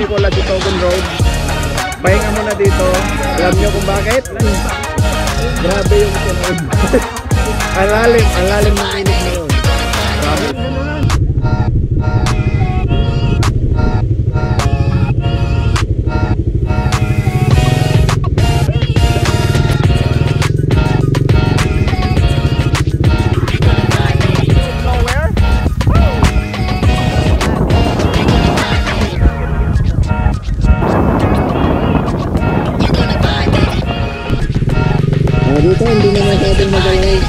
Nicolas Itogon Road. Pahinga muna dito. Alam nyo kung bakit? Grabe yung tunog. Ang lalim ng inig na yun. Grabe. Dito hindi na masyadong magalaw.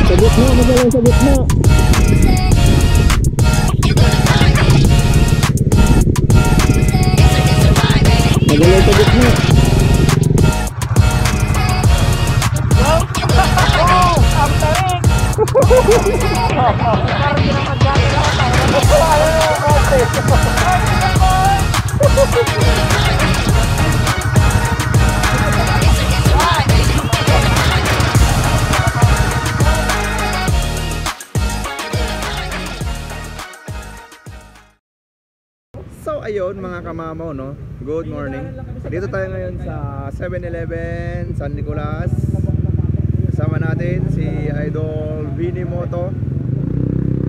Sa gitna, magalaw sa gitna. Magalaw sa gitna. Oh! Ang tarik! Parang so ayun mga kamamaw, no? Good morning. Dito tayo ngayon sa 7-Eleven San Nicolas. Kasama natin si Idol Vinny Moto.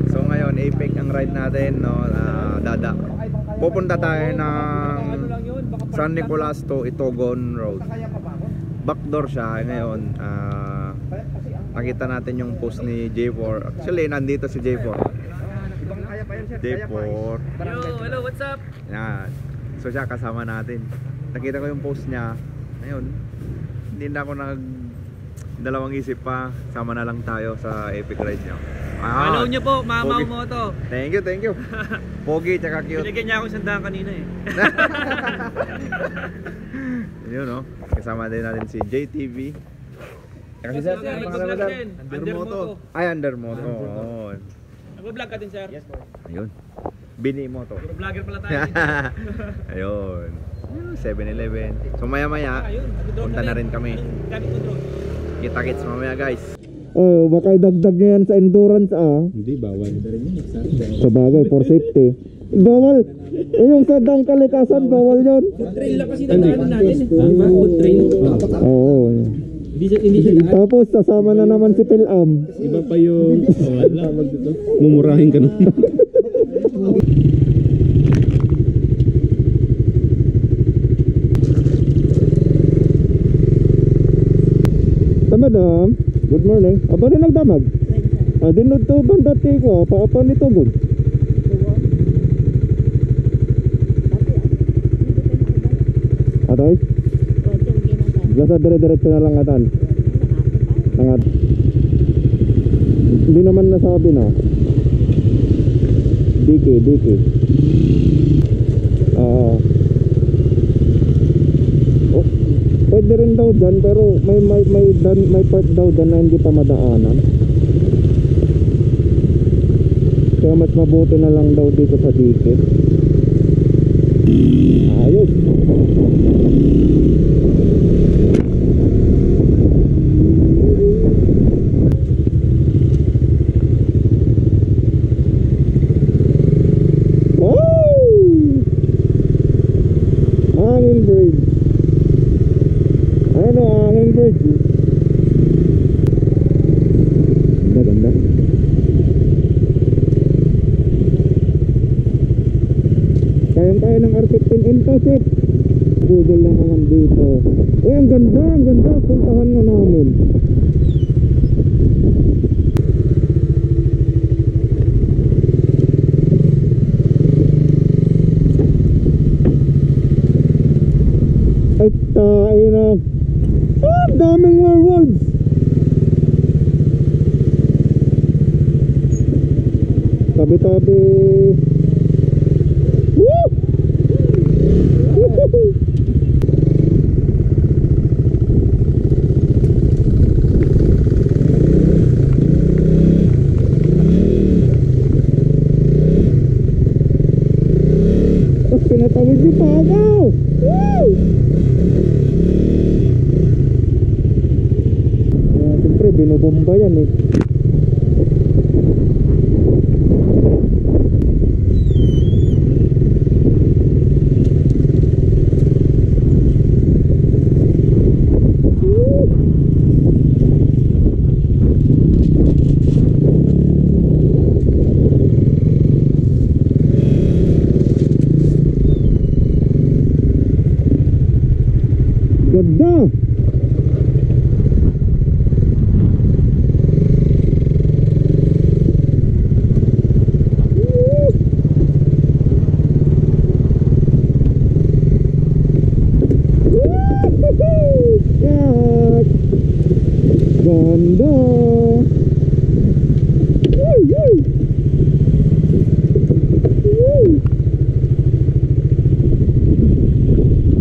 So ngayon Apex ang ride natin, no? Dada. Pupunta tayo ng San Nicolas to Itogon Road. Backdoor siya ngayon. Nakita natin yung post ni J4. Actually nandito si J4. J4. Yo, hello, what's up? Yan. So siya kasama natin. Nakita ko yung post niya. Ngayon, hindi na ako dalawang isip pa. Sama na lang tayo sa epic ride niya. Follow nyo po, Mamaw Moto. Thank you, thank you. Pogi, tsaka cute. Binigyan niya akong sandaan kanina eh. Yun, no? Kasama din natin si JTV. Kasi sir, pangalan mo sir? Undermoto. Ay, Undermoto. Nag-vlog ka din, sir? Yes, po. Ayun. Bini Moto. Puro vlogger pala tayo. Ayun. 7-Eleven. So maya-maya, punta na rin kami. Kita-kits mamaya, guys. Oh, baka idagdag niya yan sa endurance, Hindi, bawal. Sa bagay, for safety. Bawal. Yung sa dang kalikasan, bawal yun. Food trail lang kasi dadaanan natin. Food trail. Oo. Tapos sasama na naman si Pilam. Iba pa yung wala, mumurahin ka na. Madam, good morning. Aba rin nagdamag? Dinod to bandati ko, paapa nito good. Atoy? Gasa dire-diretso na lang atan. Nangat. Hindi naman nasabi na. DK. Oh, pwede rin daw dyan, pero may part daw dyan na hindi pa madaanan. Kaya mas mabuti na lang daw dito sa DK. Ayos. Hanging bridge. Ano, hanging bridge. Ganda. Kayang-kaya ng R15 Impossible. Google lang naman dito. Uy, ang ganda. Puntahan na namin. Ay, tayo na. Ang daming werewolves. Tabi-tabi. Woo! Tapos pinatawid yung pagaw. Woo! Siyempre binubomba yan eh. Ganda! Yak! Ganda!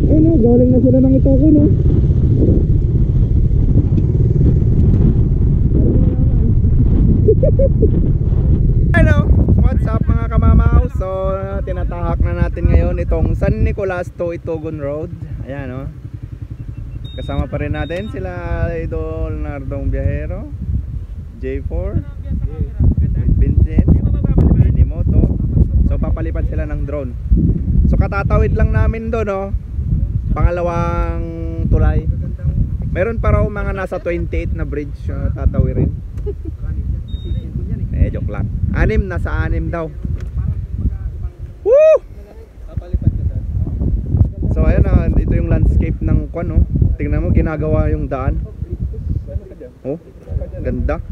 Ay no, galing na sila ng ito ko no. Hello, what's up mga kamamaw? So, tinatahak na natin ngayon itong San Nicolas to Itugon Road. Ayan o. Kasama pa rin natin sila Idol Nardong Biyahero, J4, Vincent, Minimoto. So, papalipat sila ng drone. So, katatawid lang namin doon no. Pangalawang tulay. Meron pa raw mga nasa 28 na bridge tatawirin. Joke lang. 6 nasa 6 daw. Woo! So ayun na, ito yung landscape ng kwan oh. Tingnan mo ginagawa yung daan. Oh, ganda.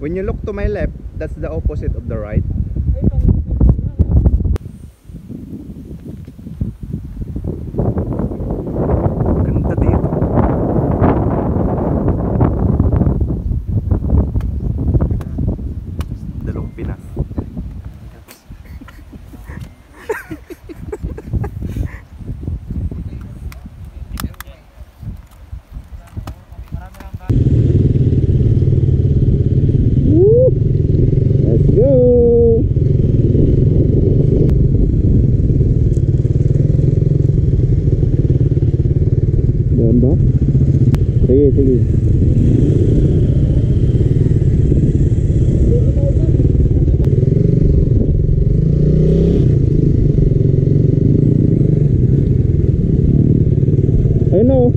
When you look to my left, that's the opposite of the right. Ganda dito. Dalawang Pinas. Let's go! Doon ba? Sige, sige. Ayun o.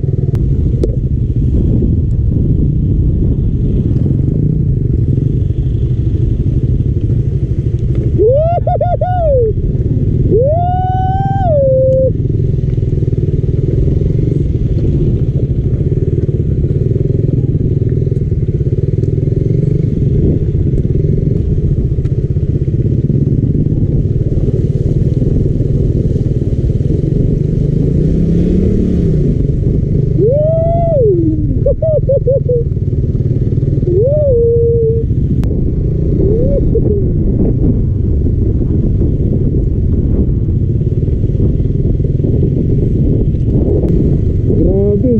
Grabe.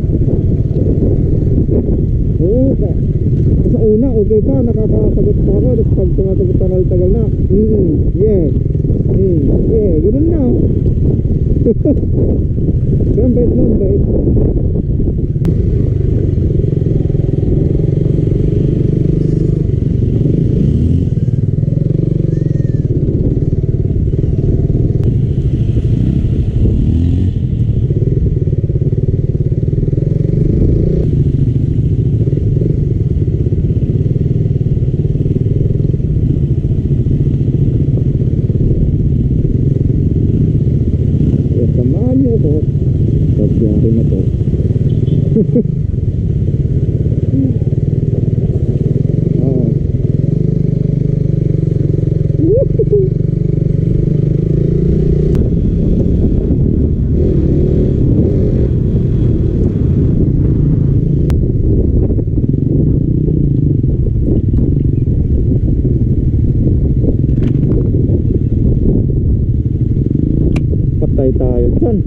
Oo ka. Sa una, okay pa, nakakasagot pa ako. Tapos pag tumasagot pa tagal na. Yeah. Yeah, ganun na. Ganun bait lang, bait. Samahan niyo ako. Pagbiyahe na to. Patay tayo dyan.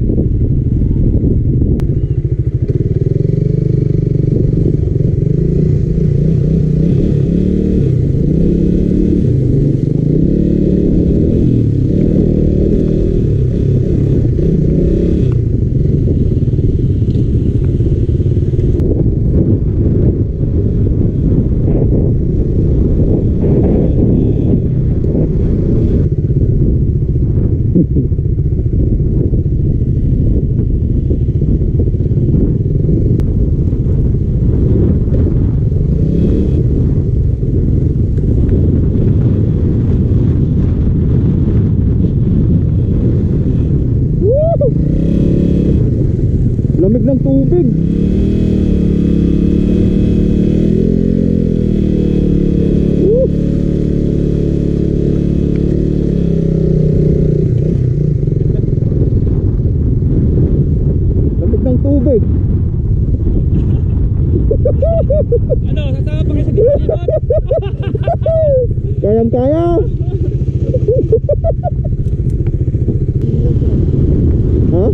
Lamig ng tubig. Lamig ng tubig. Ano, sasama pa kayo sa gitna? Kayang-kaya. Ha?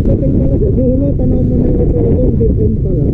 Dating pala sa dulo, tanaw mo na ito doon, different pala.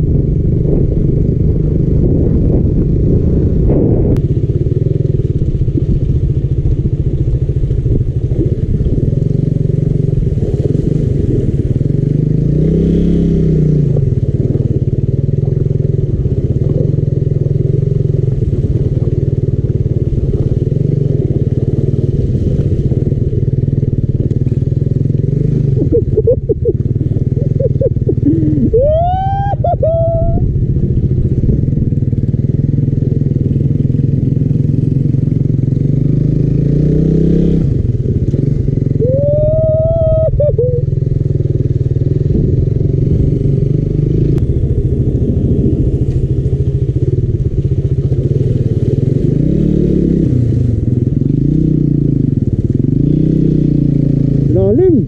Lalim.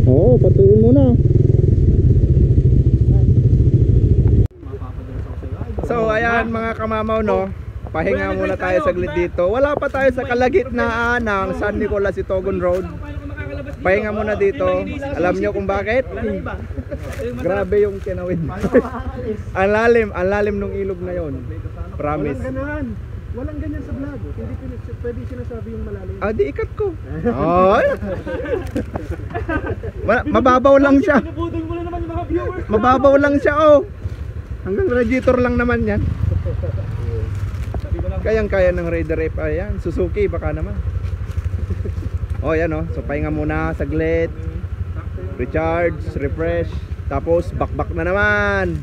Oo, patuloy mo na. So ayan mga kamamaw, no, pahinga muna tayo saglit dito. Wala pa tayo sa kalagitnaan ng San Nicolas Itogon Road. Pahinga muna dito. Alam nyo kung bakit? Grabe yung kinawid. Ang lalim nung ilog na yon. Promise. Walang ganyan sa vlog. Hindi pwede sinasabi yung malalim. Ah, di ikat ko. Ay. Mababaw lang siya. Pinabudol mo na naman yung mga viewers. Mababaw lang siya, oh. Hanggang radiator lang naman yan. Kayang-kaya ng Raider F. Ayan, Suzuki baka naman. Oh, yan oh. So pahinga muna saglit. Recharge, refresh, tapos bakbak na naman.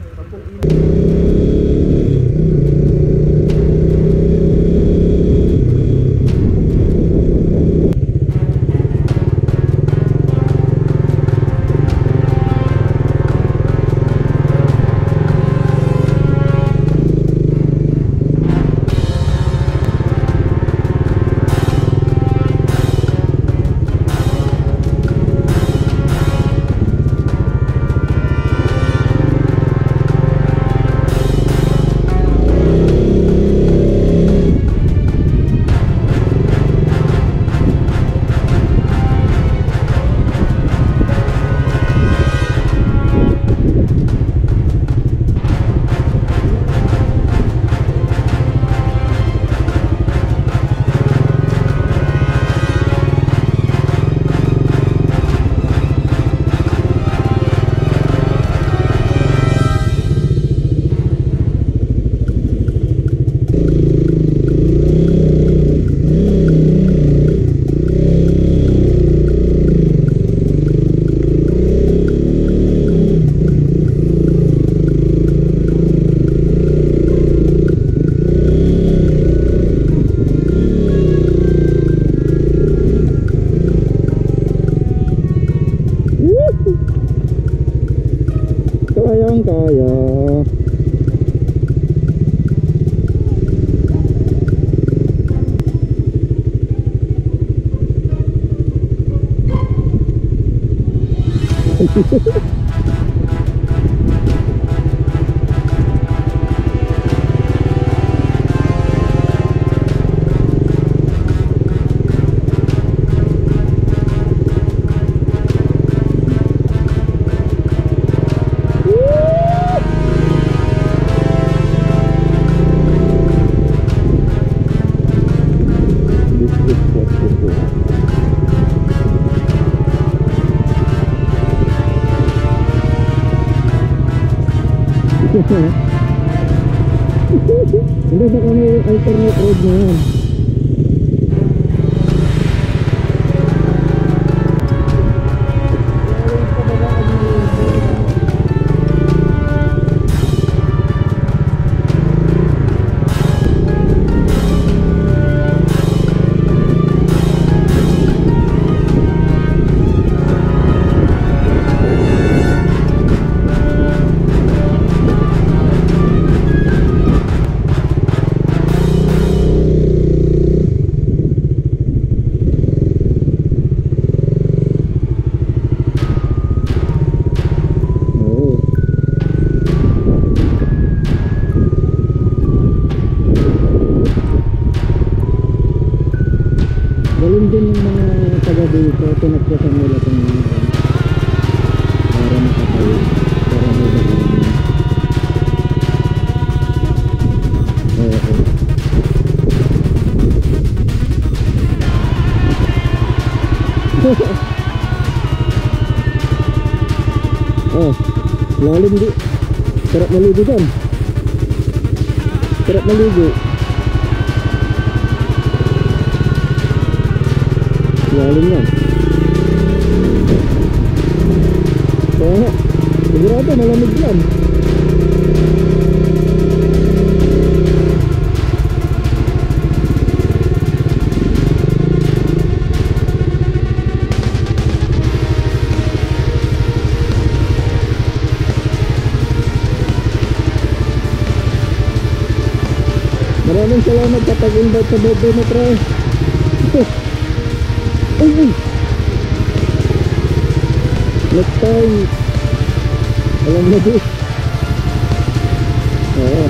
Kayang-kaya. Hindi na kami alternate road na yan. dito, tinagpasan nila itong mga para makatayo, para may daan. Oo. Oh, lalim di. Sarap maligo dyan. Sarap maligo. Lalim yan. Kaya nga, sigurado malamig yan. Maraming salamat sa pag-invite sa birthday mo, pre. Uy! Next time, alam na di. Oo.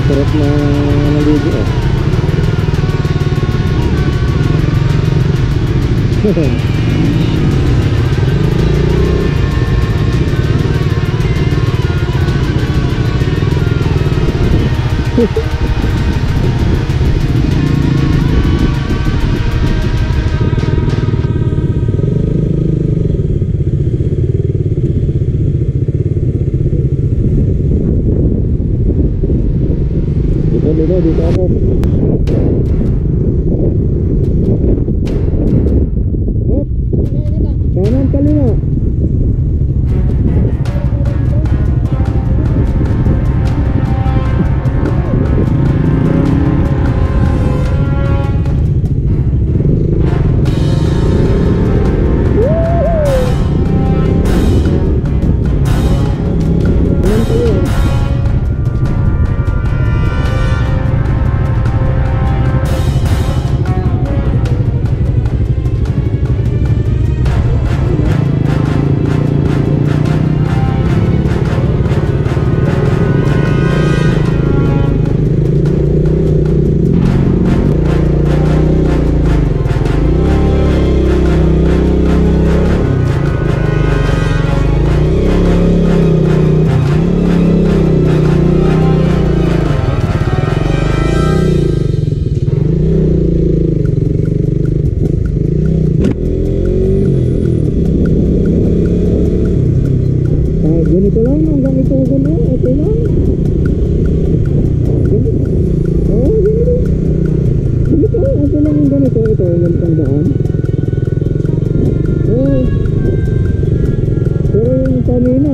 Sarap na naligo ah. Dito ako. Hop. Kanan kaliwa. Ganito lang, hanggang ito ko na, okay lang. Oo, ganito. Ganito, okay lang yung ganito. Ito, yung ganitong daan. Oo. Pero yung kanina,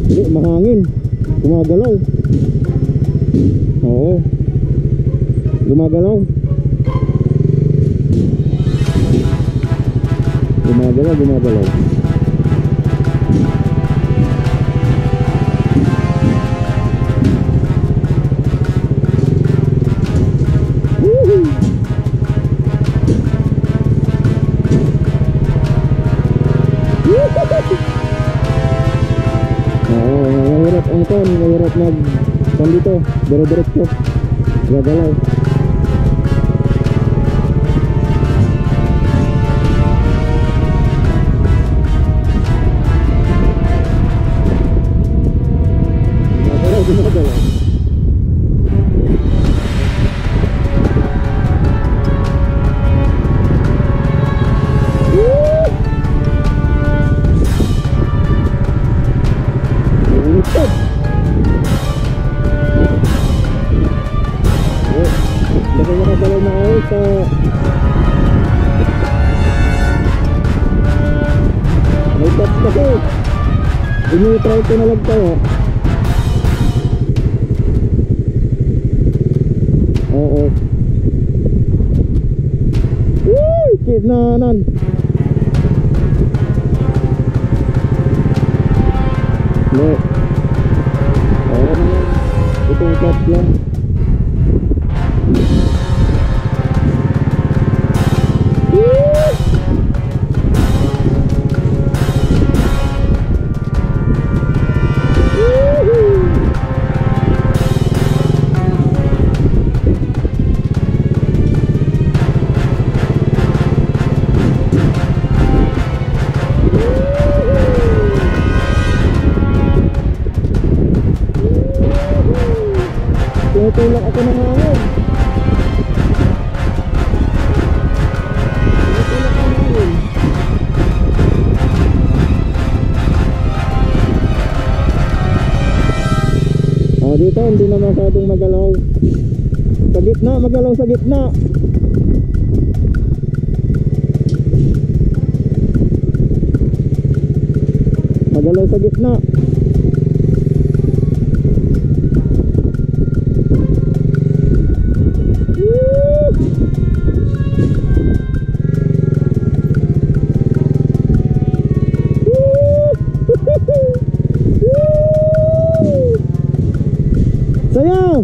hindi, mahangin. Gumagalaw. Oo. Gumagalaw. Gumagalaw. Woohoo! Mahirap ang ton, mahirap dito, dire-diretso. Gagalaw. Oh. I-neutral ko na lang kayo. Oo. Woo! Kinanan. No. Oo naman. Itong clutch lang. Tinutulak ako ng hangin. Tinutulak ng hangin. Dito hindi na masyadong magalaw. Sa gitna, magalaw sa gitna. Magalaw sa gitna. Sayaw!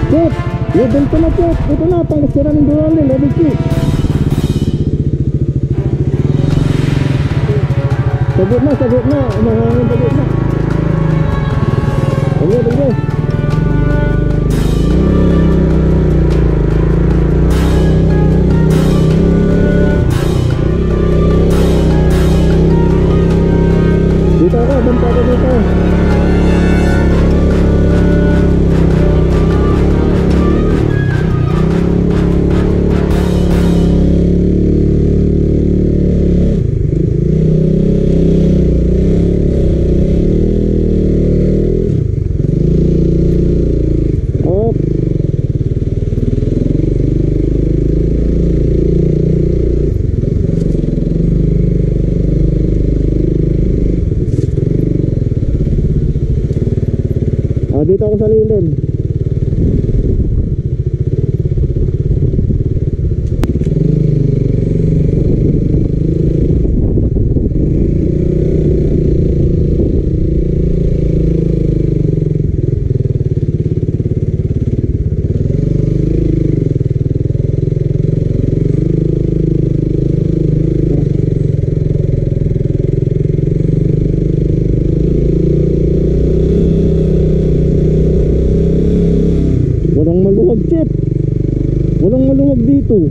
Chip! Level ko na Chip! Ito na, pangasira ng Durale, level 2. Sagot na, umahangin sagot na. Tunggu. Dito ako, banta ko dito. Dito ako sa lilim. Walang maluwag Chip. Walang maluwag dito.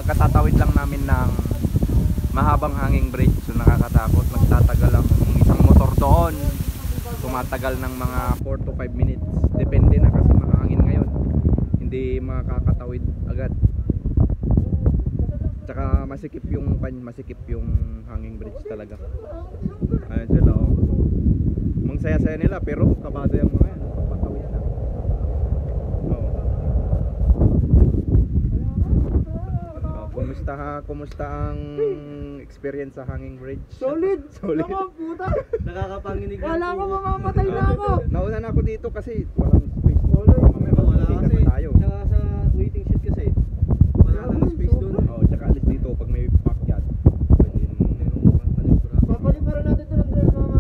Katatawid lang namin ng mahabang hanging bridge, so nakakatakot. Magtatagal ang isang motor doon, tumatagal ng mga 4 to 5 minutes, depende na kasi mahangin ngayon, hindi makakatawid agad. Tsaka masikip yung hanging bridge talaga. Ayun sila oh. Mang saya-saya nila pero kabado yung mga yan. Patawid na. Oo. Kumusta ang experience sa hanging bridge? Solid! Solid. Ako, puta! Nakakapanginig. Wala ko, mamamatay na ako! Nauna na ako dito kasi walang space. Mamaya Wala magsikat kasi. pa tayo. Tsaka sa waiting shed kasi. Wala nang space doon. Oo, tsaka alis dito pag may backyard. Pwede nung manibra. Papaliparan natin ito ng drone mga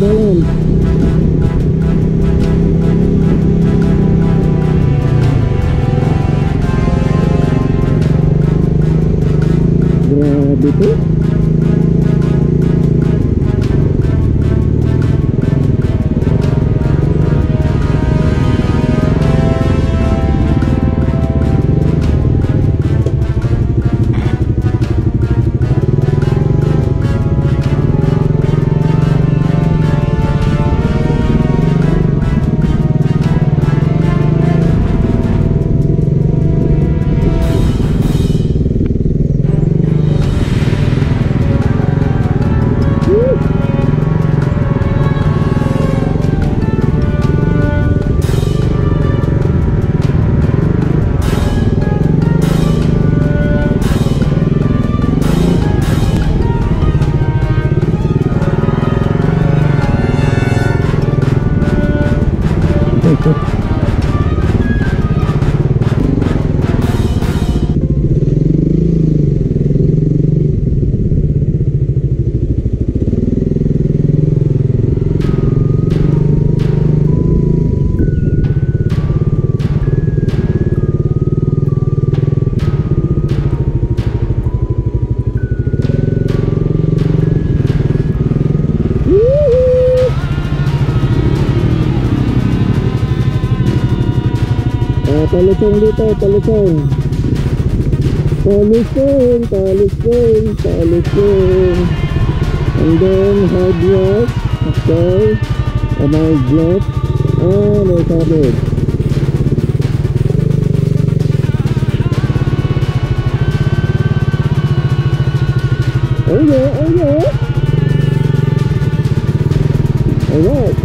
Balance. Grabe to. Talusong dito, talusong. Talusong. And then hard rock, okay. A nice block. And a cabbage. Oh yeah. Alright. Alright.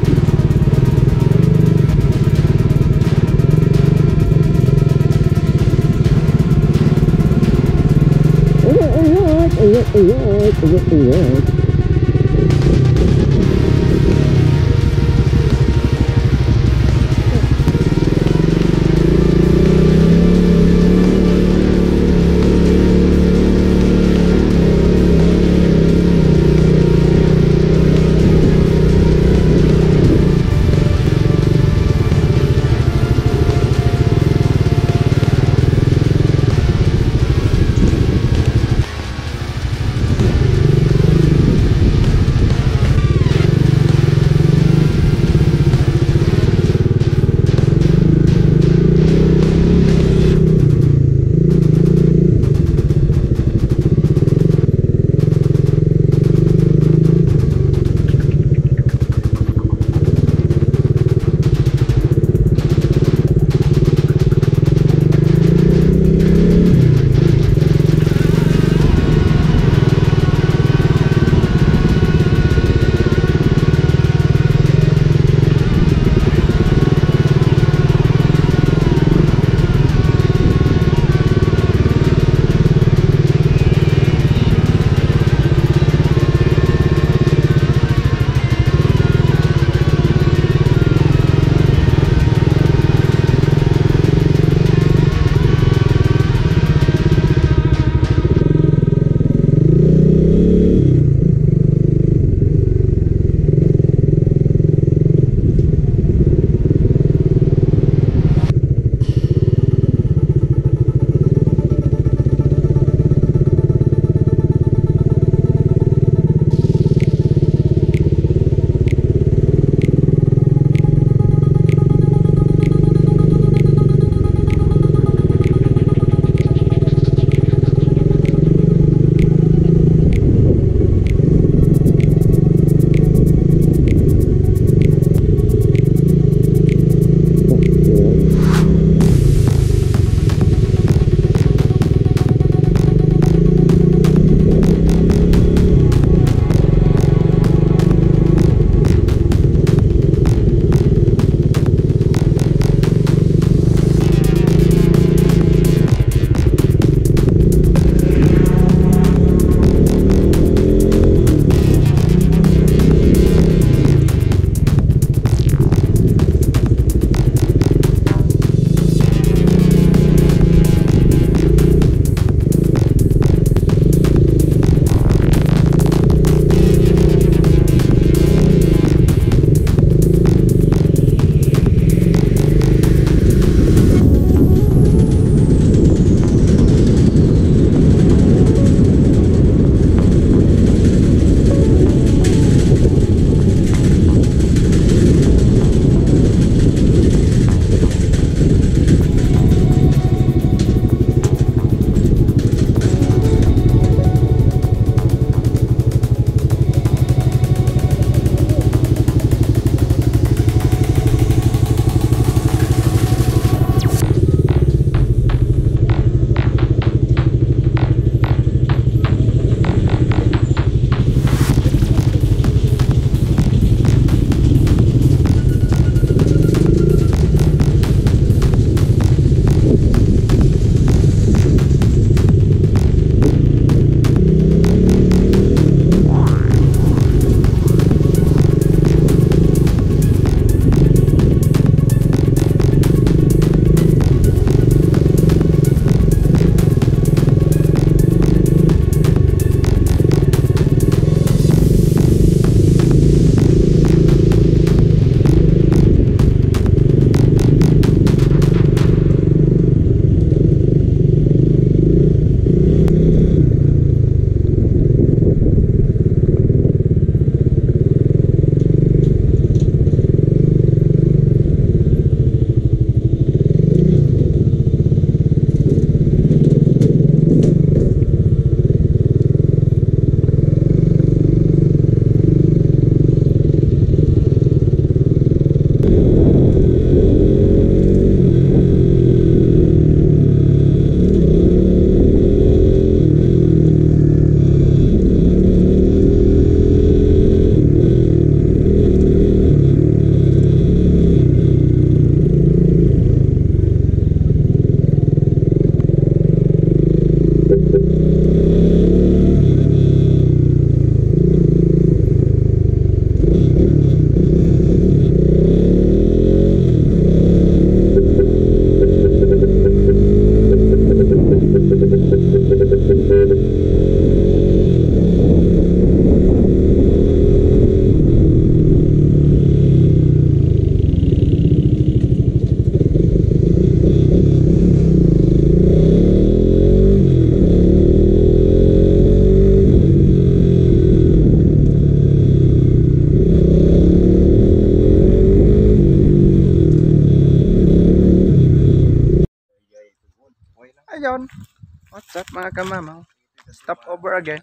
What's up mga kamamaw? Stop over again.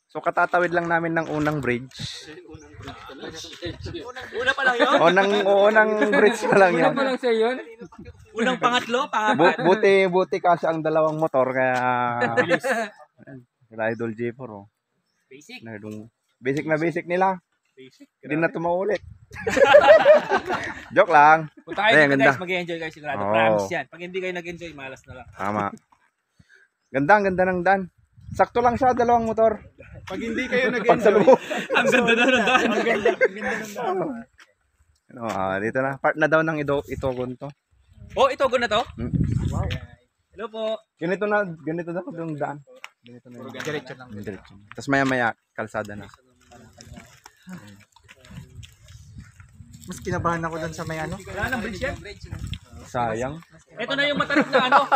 So katatawid lang namin ng unang bridge. Una pa lang yun? Unang bridge pa lang yun. Ano lang sa yun? Unang pangatlo, pangapat. Buti kasi ang dalawang motor kaya sila Idol J4 oh. Basic. Na basic nila. Basic. Hindi na tumaulit. Joke lang. Punta kayo Ayan, dito ganda. guys, mag-enjoy kayo sigurado. Oo. Promise yan. Pag hindi kayo nag-enjoy, malas na lang. Tama. Ang ganda ng daan. Sakto lang siya, dalawang motor. Pag hindi kayo Pagsalubong. Ang ganda na ng daan. Ang ganda ng daan. Dito na. Part na daw ng Itogon to. Oh, ito, na to? Wow. Hello po. Ganito daw yung daan. Ganito na yung Diretso lang. diretso. Tapos maya kalsada na. Mas kinabahan ako doon sa may ano. Wala nang bridge yan. Sayang. Ito na yung matarik na ano.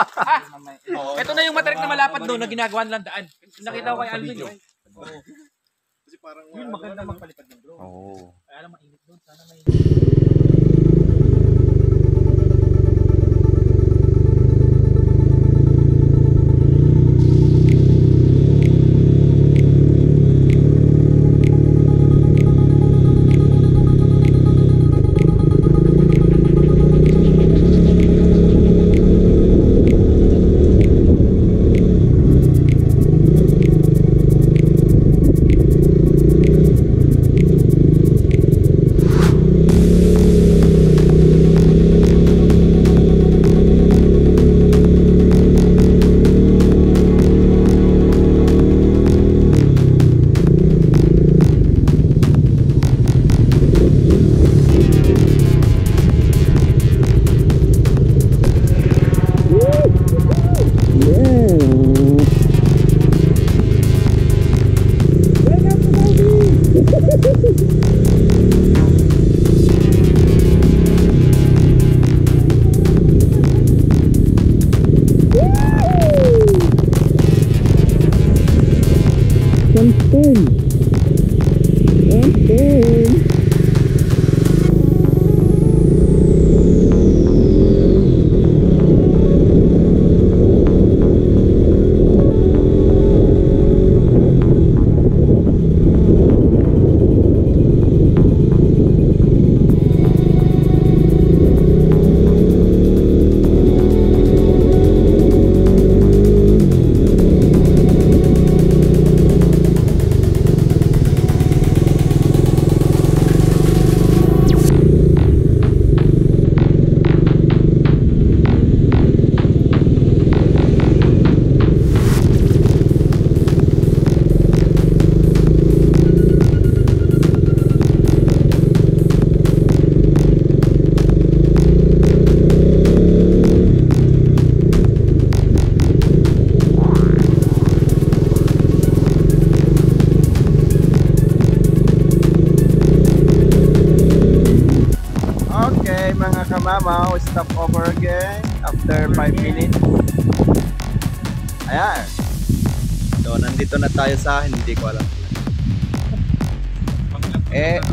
Ito na yung matarik na malapad doon na ginagawa nilang daan. Nakita ko kay Alvin yun. Kasi parang Yun, maganda magpalipad ng drone. Oo. Kaya lang mainit doon. Sana may... Kamamaw, stop over again after 5 minutes. Ayan. So, nandito na tayo sa, hindi ko alam. Ito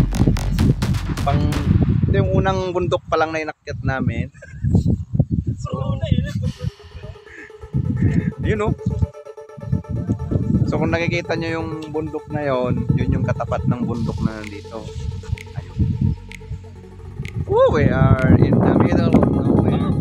yung unang bundok pa lang na inakyat namin. Yun oh. So, kung nakikita nyo yung bundok na yon, yun yung katapat ng bundok na nandito. Ooh, we are in the middle of nowhere.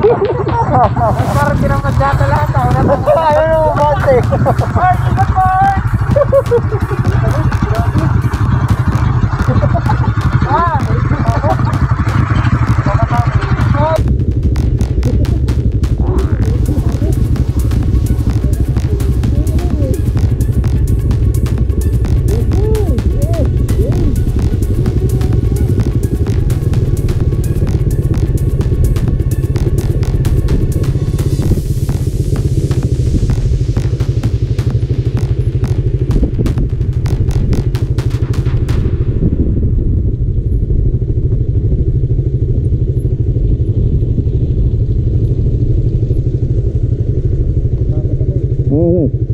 Parang tinamad data lahat. Ayaw mo bote. Ay, ingat mo! Oo, sir.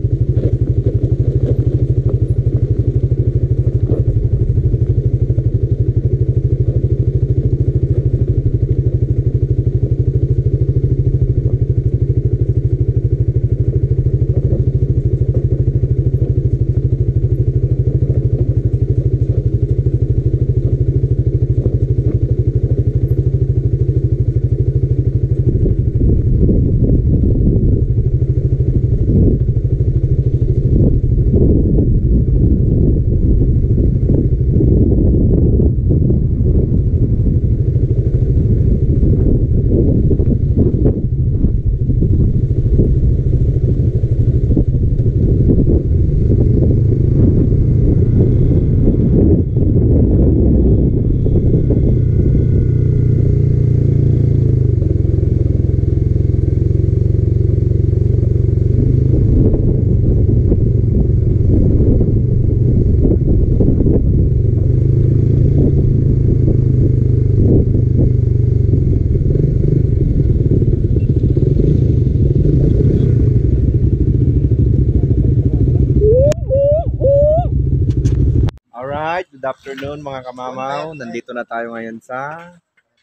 Alright, good afternoon mga kamamaw. Nandito na tayo ngayon sa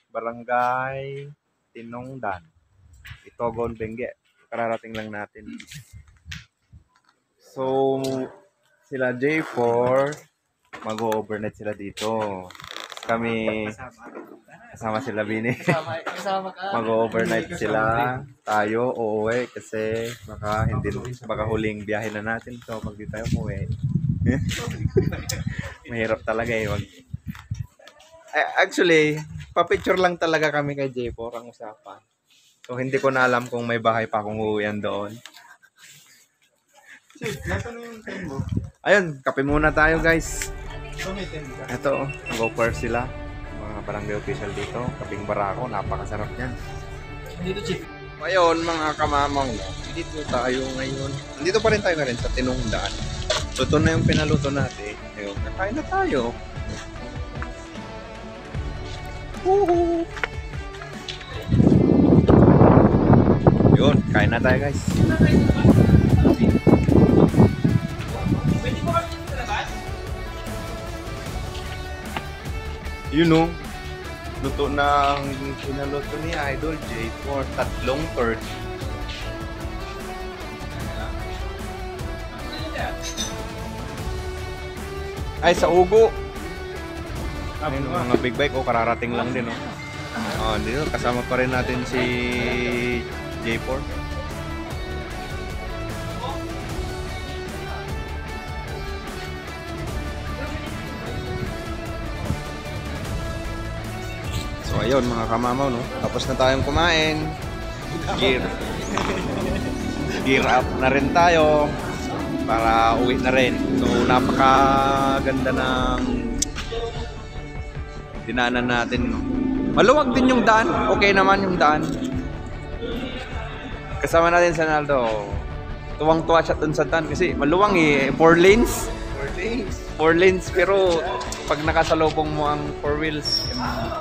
Barangay Tinongdan, Itogon, Benguet. Kararating lang natin. So, sila J4, mag-overnight sila dito. Kami, kasama sila Bini. Kasama ka. Mag-overnight sila. Tayo uuwi kasi baka huling biyahe na natin. So, pag di tayo umuwi, mahirap talaga eh. Actually, pa-picture lang talaga kami kay J4 ang usapan. So, hindi ko na alam kung may bahay pa akong uuwian doon. Ayun, kape muna tayo guys. Ito, go-for sila. Mga barangay official dito. Kaping barako, napakasarap yan. Dito, Chief. Ngayon, mga kamamang, dito tayo ngayon. Nandito pa rin tayo na rin sa Tinongdan. Luto na yung pinaluto natin. Ngayon, kakain na tayo. Woohoo! Yun, kain na tayo guys. You know, luto ng pinaluto ni Idol J for 3 turkey. Ay, sa ugo. Ayun, mga big bike, kararating lang din, oh. Dito, kasama pa rin natin si J4. So, ayun, mga kamamaw, no? Tapos na tayong kumain. Gear up na rin tayo para uwi na rin. So, napakaganda ng dinaanan natin, no? Maluwag din yung daan. Okay naman yung daan. Kasama natin si Naldo. Tuwang-tuwa siya dun sa daan kasi maluwang eh. 4 lanes. 4 lanes. Pero pag nakasalubong mo ang 4 wheels,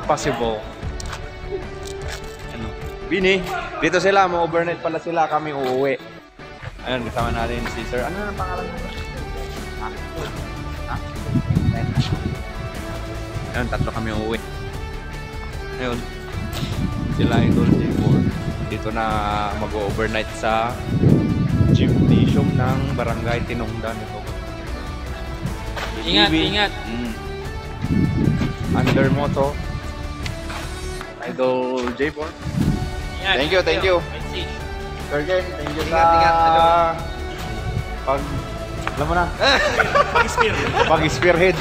impossible. Ano? Bini, dito sila. Ma-overnight pala sila. Kami uuwi. Ayun, kasama natin si Sir. Ano na ang pangalan mo? Ayun, 3 kami uuwi. Ayun, sila Idol J4. Dito na mag-overnight sa gymnasium ng Barangay Tinongdan. Ito. Ingat, EV. ingat. Under moto. Idol J4. Yan. Thank you, thank you. Sir Ken, thank you sa... Pag... Alam mo na. Pag-spearhead.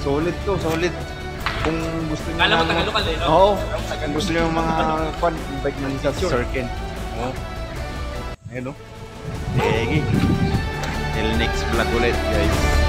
Solid to, solid. Kung gusto niyo... Kala mo taga-lokal eh, no? Oo. Kung gusto niyo yung mga bike man sa Sir Ken. Oo. Ayun o. Sige. Till next vlog ulit, guys.